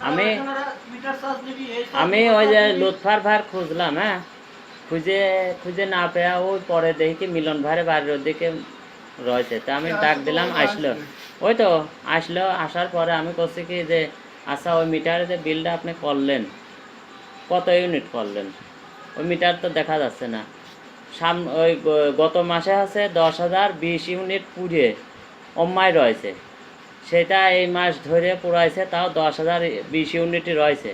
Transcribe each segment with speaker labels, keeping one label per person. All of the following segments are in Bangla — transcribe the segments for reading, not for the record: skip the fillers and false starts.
Speaker 1: আমি আমি ওই যে লুৎফার ভাই খুঁজলাম, হ্যাঁ, খুঁজে খুঁজে না পেয়ে ওই পরে দেখি মিলন ভাইয়ের বাড়ির ওদিকে রয়েছে। তা আমি ডাক দিলাম, আসলো। ওই তো আসলো, আসার পরে আমি করছি কি যে আচ্ছা ওই মিটারে যে বিলটা আপনি করলেন কত ইউনিট করলেন, ওই মিটার তো দেখা যাচ্ছে না। ওই গত মাসে আছে 10,020 ইউনিট পুড়ে অম্মায় রয়েছে, সেটা এই মাস ধরে পুরাইছে, তাও 10,020 ইউনিটই রয়েছে।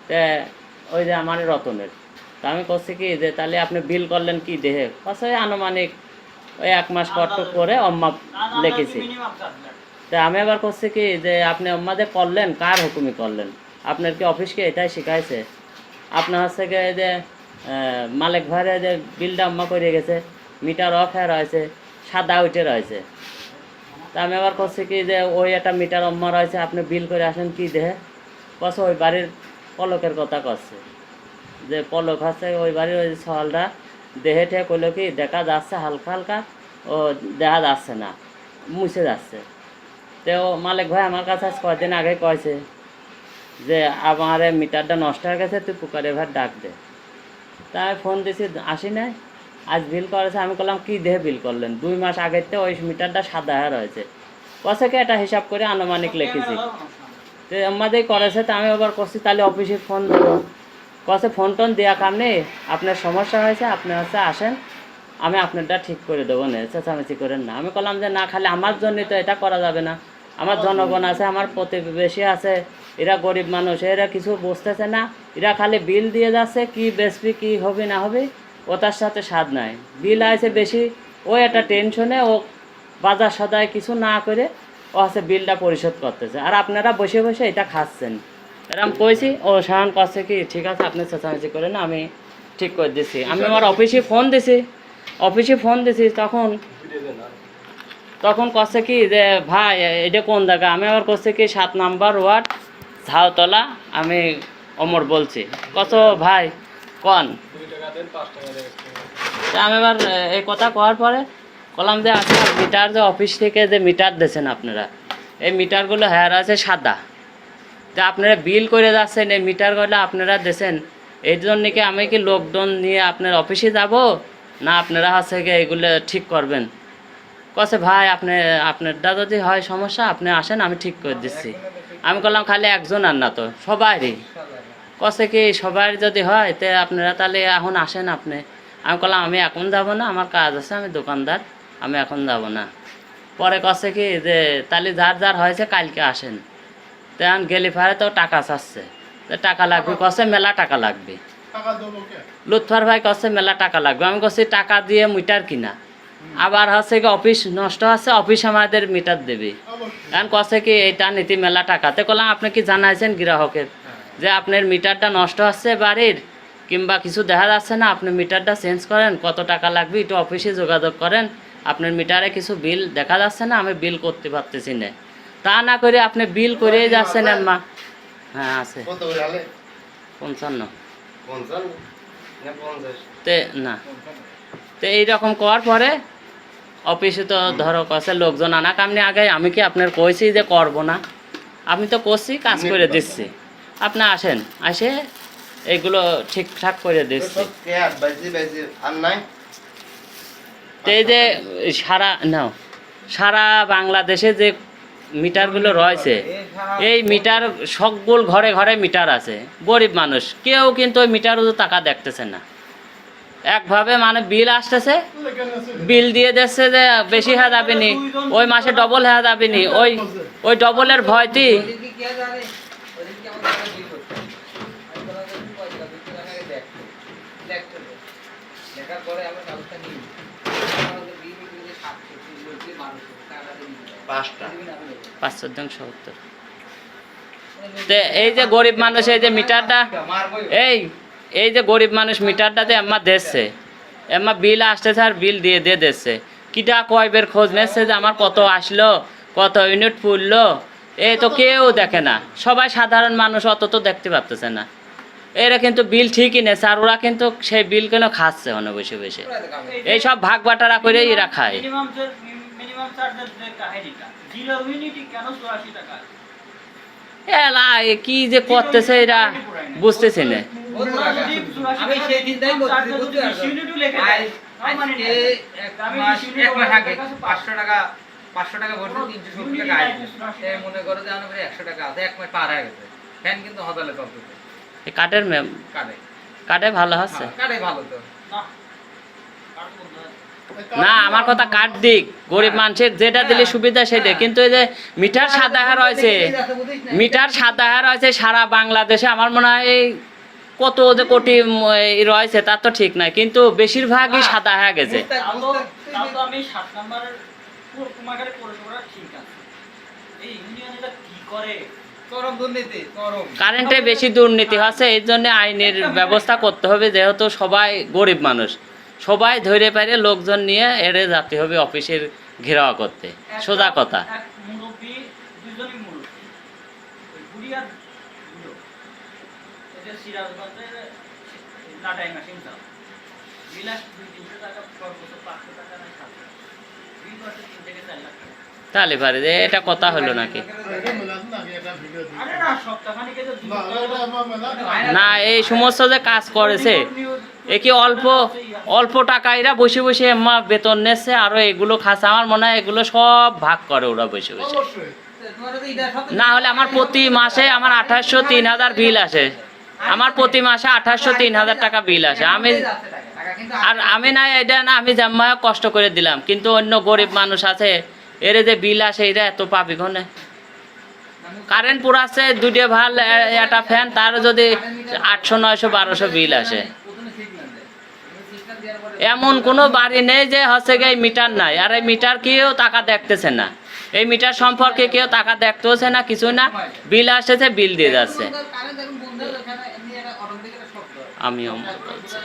Speaker 1: তা ওই যে আমার রতনের, তা আমি করছি কি যে তাহলে আপনি বিল করলেন কি দেহে, ওই আনুমানিক ওই 1 মাস কটক করে অম্মা লিখেছি। তা আমি আবার করছি কি যে আপনি অম্মাদের করলেন কার হুকুমি করলেন, আপনার কি অফিসকে এটাই শিখাইছে? আপনার হচ্ছে গিয়ে যে মালিক ভাইয়ের যে বিলটা অম্মা করে গেছে, মিটার অফ হয়ে রয়েছে, সাদা উঠে রয়েছে। তা আমি আবার করছি কি যে ওই একটা মিটার অম্মা রয়েছে, আপনি বিল করে আসেন কি দেহে, কছে ওই বাড়ির পলকের কথা করছে, যে পলক আছে ওই বাড়ির ওই সওয়ালটা দেহে ঠে কইল কি দেখা যাচ্ছে হালকা হালকা, ও দেখা যাচ্ছে না, মুছে যাচ্ছে। তো মালিক ভাই আমার কাছে আজ কয়েকদিন আগে কয়েছে যে আমার মিটারটা নষ্ট হয়ে গেছে, তুই পুকারে ভাই ডাক দে। তাই ফোন দিছি, আসি নাই, আজ বিল করেছে। আমি বললাম কি দেহে বিল করলেন, 2 মাস আগের তো ওই মিটারটা সাদা হয়ে রয়েছে, কষেকে এটা হিসাব করে আনুমানিক লিখেছি। তো আমাদের করেছে, তো আমি আবার করছি তাহলে অফিসে ফোন দেবো, কষে ফোন টোন দেওয়া কাম নেই, আপনার সমস্যা হয়েছে আপনি হচ্ছে আসেন, আমি আপনারটা ঠিক করে দেবো, না চেঁচামেচি করেন না। আমি বললাম যে না, খালি আমার জন্যই তো এটা করা যাবে না, আমার জনগণ আছে, আমার প্রতিবেশী আছে, এরা গরিব মানুষ, এরা কিছু বুঝতেছে না, এরা খালি বিল দিয়ে যাচ্ছে, কি বেচবি কি হবে না হবে ওটার সাথে স্বাদ নাই। বিল আছে বেশি, ও একটা টেনশনে ও বাজার সদায় কিছু না করে ও হচ্ছে বিলটা পরিশোধ করতেছে, আর আপনারা বসে বসে এটা খাচ্ছেন। এরকম কইছি, ও সাহান কাছে কি ঠিক আছে আপনি চেঁচামেচি করে না, আমি ঠিক করে দিছি। আমি আমার অফিসে ফোন দিছি, তখন কছে কি যে ভাই এটা কোন জায়গা, আমি আবার করছে কি 7 নম্বর ওয়ার্ড ঝাউতলা, আমি অমর বলছি। কত ভাই কন, আমি এবার এই কথা কওয়ার পরে বললাম যে আপনার মিটার যে অফিস থেকে যে মিটার দিয়েছেন আপনারা, এই মিটারগুলো হ্যার আছে সাদা, যে আপনারা বিল করে যাচ্ছেন এই মিটারগুলো আপনারা দিয়েছেন, এই জন্য কি আমি কি লোকজন নিয়ে আপনার অফিসে যাব, না আপনারা হচ্ছে গিয়ে এগুলো ঠিক করবেন? কছে ভাই আপনারটা যদি হয় সমস্যা আপনি আসেন, আমি ঠিক করে দিচ্ছি। আমি বললাম খালি একজন আর না তো সবারই, কছে কি সবার যদি হয় তে আপনারা তাহলে এখন আসেন আপনি। আমি বললাম আমি এখন যাব না, আমার কাজ আছে, আমি দোকানদার, আমি এখন যাব না। পরে কছে কি যে তাহলে যার যার হয়েছে কালকে আসেন। তেমন গেলি ফারে তো টাকা চাচ্ছে, টাকা লাগবে, কছে মেলা টাকা লাগবে। লুৎফার ভাই কছে মেলা টাকা লাগবে, আমি কছি টাকা দিয়ে মিটার কিনা, আবার হচ্ছে কি অফিস নষ্ট আছে, অফিস আমাদের মিটার দেবে, কারণ কছে কি এটা নীতি মেলা টাকাতে। করলাম আপনি কি জানাইছেন গ্রাহকের যে আপনার মিটারটা নষ্ট হচ্ছে বাড়ির, কিংবা কিছু দেখা যাচ্ছে না, আপনি মিটারটা চেঞ্জ করেন, কত টাকা লাগবে একটু অফিসে যোগাযোগ করেন, আপনার মিটারে কিছু বিল দেখা যাচ্ছে না, আমি বিল করতে পারতেছি না। তা না করে আপনি বিল করেই যাচ্ছেন আম্মা। হ্যাঁ আছে 55 তে না, তো এইরকম করার পরে অফিসে তো ধরো কাছে লোকজন আনা কামনি আগে, আমি কি আপনার কইছি যে করবো না, আমি তো করছি, কাজ করে দিচ্ছি, আপনি আসেন, আসে এইগুলো ঠিকঠাক করে দিচ্ছি। তো এই যে সারা বাংলাদেশে যে মিটারগুলো রয়েছে, এই মিটার সকল ঘরে ঘরে মিটার আছে, গরিব মানুষ কেউ কিন্তু ওই মিটারও টাকা দেখতেছে না, একভাবে মানে বিল আসতেছে, বিল দিয়ে দিচ্ছে যে বেশি হয়ে যাবে নি, ওই মাসে ডবল হয়ে যাবে নি, ওই ডবলের ভয়তেই এই যে গরিব মানুষ, এই যে মিটারটা, এই যে গরিব মানুষ মিটারটাতে আমার দিচ্ছে, আমার বিল আসতেছে আর বিল দিয়ে দিচ্ছে, কিটা কয় বের খোঁজ নিচ্ছে যে আমার কত আসলো, কত ইউনিট পুড়লো, এই তো কেউ দেখে না, সবাই সাধারণ মানুষ অত তো দেখতে পারতেছে না। এরা কিন্তু বিল ঠিকই নেছে, আর ওরা কিন্তু সেই বিল কেন খাচ্ছে বসে বসে, এই সব ভাগ বাটারা করে এরা খায়।
Speaker 2: মিনিমাম চার্জের যে কাহিনীটা 0 ইউনিটি কেন 84 টাকা?
Speaker 1: এলা কি যে করতেছে এরা বুঝতেছি না।
Speaker 2: ওরা যদি 84
Speaker 3: আমি সেই চিন্তাই করতেছি,
Speaker 2: চার্জে যদি
Speaker 3: বুঝতে
Speaker 2: 20
Speaker 3: পারছো?
Speaker 2: ইউনিটও লেগে যায় তাও মানে
Speaker 3: আজকে
Speaker 2: নেই।
Speaker 3: এক
Speaker 2: আমি
Speaker 3: মাস
Speaker 2: 20 ইউনিট
Speaker 3: এক মাস আগে
Speaker 2: কাছে
Speaker 3: 500 টাকা ভরছি, 370 টাকা আসবে। এই মনে করো যে আমার উপরে 100 টাকা আছে, এক মাস পার হয়ে গেছে। ফ্যান কিন্তু হতালে চলতেছে,
Speaker 1: এই কাঠের
Speaker 3: কাটে
Speaker 1: কাঠে ভালো হচ্ছে
Speaker 3: কাটে ভালো তো।
Speaker 2: না কার বন্ধ হয়?
Speaker 1: না, আমার কথা কাঠ দিক, গরিব মানুষের যেটা দিলে সুবিধা সেটা, কিন্তু এই যে মিটার সাদা হার রয়েছে, মিটার সাদা হার রয়েছে সারা বাংলাদেশে, আমার মনে হয় এই কত যে কোটি রয়েছে তার তো ঠিক নাই, কিন্তু বেশিরভাগই সাদা হয়ে গেছে।
Speaker 2: তাও তো আমি 7 নাম্বারের কুমারখালী পৌরসভা ঠিক আছে। এই ইউনিয়নেরা কি করে?
Speaker 3: চরম দুর্নীতি, চরম।
Speaker 1: কারেন্টে বেশি দুর্নীতি হচ্ছে, এই জন্য আইনের ব্যবস্থা করতে হবে, যেহেতু সবাই গরিব মানুষ, সবাই ধরে পারে লোকজন নিয়ে এড়ে যেতে হবে অফিসের ঘেরাও করতে, সোজা কথা।
Speaker 2: এক মুরব্বি, দুজনই মুরব্বি, ওই বুড়ি আর বুড়ো, এই যে সিরাজগঞ্জের লাটাই মেশিন দাও বিলাস 200-300 টাকা সর্বোচ্চ 500 টাকা না 700 টাকা 2 বছর 3 থেকে 4 লাখ টাকা।
Speaker 1: তাহলে পারে যে এটা কথা হলো নাকি?
Speaker 2: আরে না সপ্তাহখানিকে যে
Speaker 1: না, এই সমস্ত যে কাজ করেছে এ কি অল্প অল্প টাকা এরা বসে বসে এম্মা বেতন নিচ্ছে, আরো এগুলো খাচ্ছে, আমার মনে হয় এগুলো সব ভাগ করে ওরা বসে বসে। না হলে আমার প্রতি মাসে আমার 2800-3000 বিল আসে, আমার প্রতি মাসে 2800-3000 টাকা বিল আসে। আমি না এটা না, আমি জাম্মা কষ্ট করে দিলাম, কিন্তু অন্য গরিব মানুষ আছে এর যে বিল আসে এরা এত পাবি ঘনে। কারেন্ট পুরাচ্ছে 2টা ভাল একটা ফ্যান, তার যদি 800-900-1200 বিল আসে। এমন কোনো বাড়ি নেই যে হচ্ছে গিয়ে মিটার নাই, আর এই মিটার কেউ টাকা দেখতেছে না, এই মিটার সম্পর্কে কেউ টাকা দেখতেছে না, কিছু না, বিল আসতেছে বিল দিয়ে যাচ্ছে। আমিও বলছি।